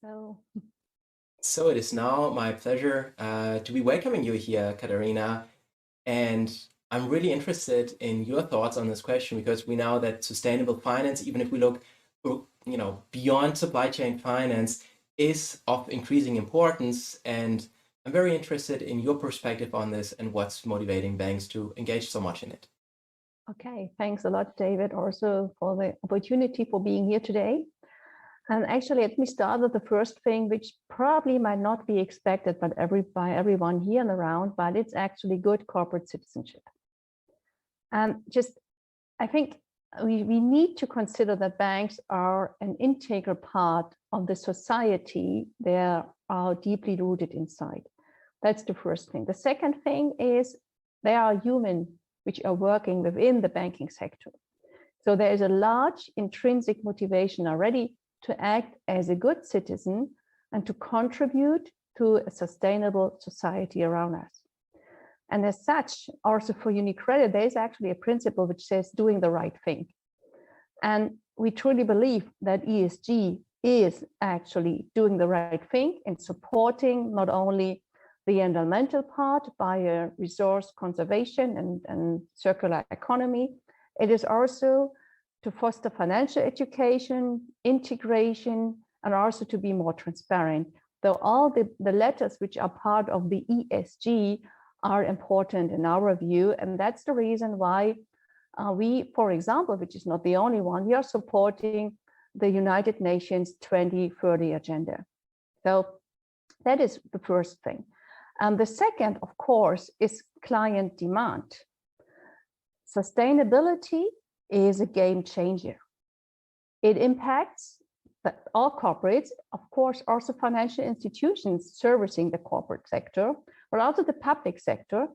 So, So it is now my pleasure to be welcoming you here, Katharina. And I'm really interested in your thoughts on this question because we know that sustainable finance, even if we look, beyond supply chain finance, is of increasing importance. And I'm very interested in your perspective on this and what's motivating banks to engage so much in it. okay, thanks a lot, David, also for the opportunity for being here today. And actually, let me start with the first thing, which probably might not be expected by everyone here and around, but it's actually good corporate citizenship. And I think we need to consider that banks are an integral part of the society they are deeply rooted inside. That's the first thing. The second thing is they are human, which are working within the banking sector. So there is a large intrinsic motivation already to act as a good citizen and to contribute to a sustainable society around us. And as such, also for UniCredit, there is actually a principle which says doing the right thing. And we truly believe that ESG is actually doing the right thing in supporting not only the environmental part by resource conservation and circular economy, it is also to foster financial education, integration, and also to be more transparent. Though all the letters which are part of the ESG are important in our view, and that's the reason why we, for example, which is not the only one, we are supporting the United Nations 2030 agenda. So that is the first thing. And the second, of course, is client demand. Sustainability is a game changer. It impacts all corporates, of course, also financial institutions servicing the corporate sector, but also the public sector.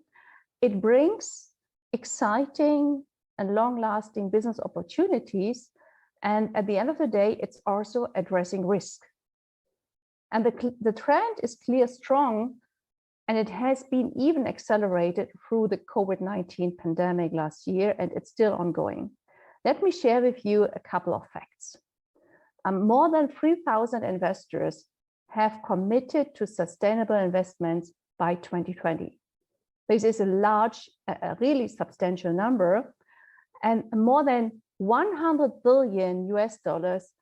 It brings exciting and long-lasting business opportunities. And at the end of the day, it's also addressing risk. And the trend is clear, strong, and it has been even accelerated through the COVID-19 pandemic last year, and it's still ongoing. Let me share with you a couple of facts. More than 3,000 investors have committed to sustainable investments by 2020. This is a large, really substantial number, and more than 100 billion US dollars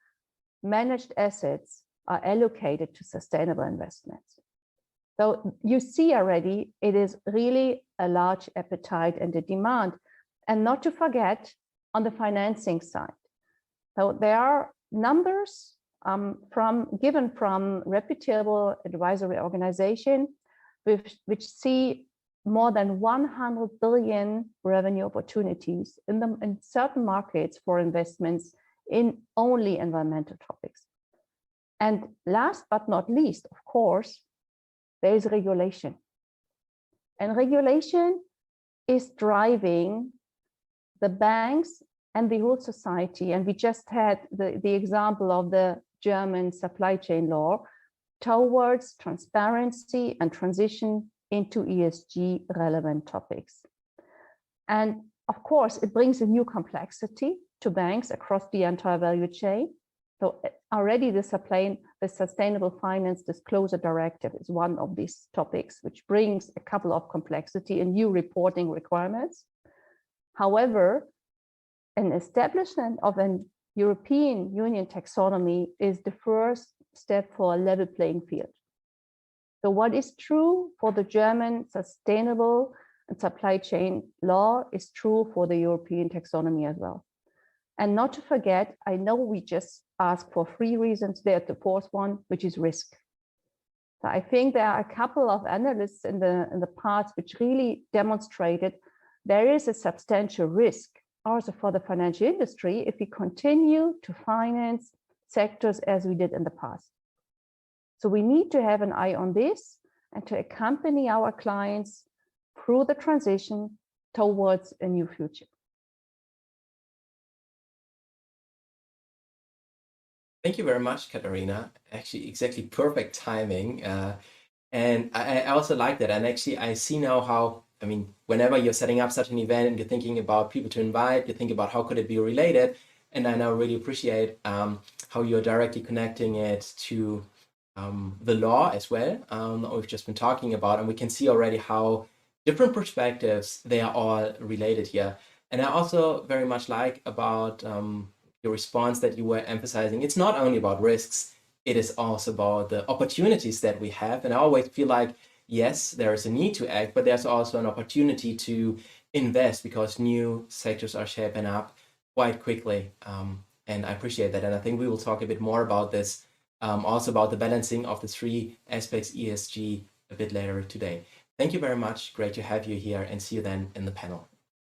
managed assets are allocated to sustainable investments. So you see already, it is really a large appetite and a demand. And not to forget on the financing side. So there are numbers given from reputable advisory organization which see more than 100 billion revenue opportunities in certain markets for investments in only environmental topics. And last but not least, of course, there is regulation. And regulation is driving the banks and the whole society. And we just had the example of the German supply chain law towards transparency and transition into ESG relevant topics. And of course, it brings a new complexity to banks across the entire value chain. So already the Sustainable Finance Disclosure Directive is one of these topics, which brings a couple of complexity and new reporting requirements. However, an establishment of an European Union taxonomy is the first step for a level playing field. So what is true for the German sustainable and supply chain law is true for the European taxonomy as well. And not to forget, I know we just asked for 3 reasons there, the fourth one, which is risk. So I think there are a couple of analysts in the past which really demonstrated there is a substantial risk also for the financial industry if we continue to finance sectors as we did in the past. So we need to have an eye on this and to accompany our clients through the transition towards a new future. Thank you very much, Katharina. Actually, exactly perfect timing. And I also like that. And actually, I see now how, whenever you're setting up such an event and you're thinking about people to invite, you think about how could it be related. And I now really appreciate how you're directly connecting it to the law as well, that we've just been talking about, and we can see already how different perspectives, they are all related here. And I also very much like about your response that you were emphasizing, it's not only about risks, it is also about the opportunities that we have. And I always feel like, yes, there is a need to act, but there's also an opportunity to invest because new sectors are shaping up quite quickly. And I appreciate that. And I think we will talk a bit more about this, also about the balancing of the three aspects ESG a bit later today. Thank you very much. Great to have you here, and see you then in the panel.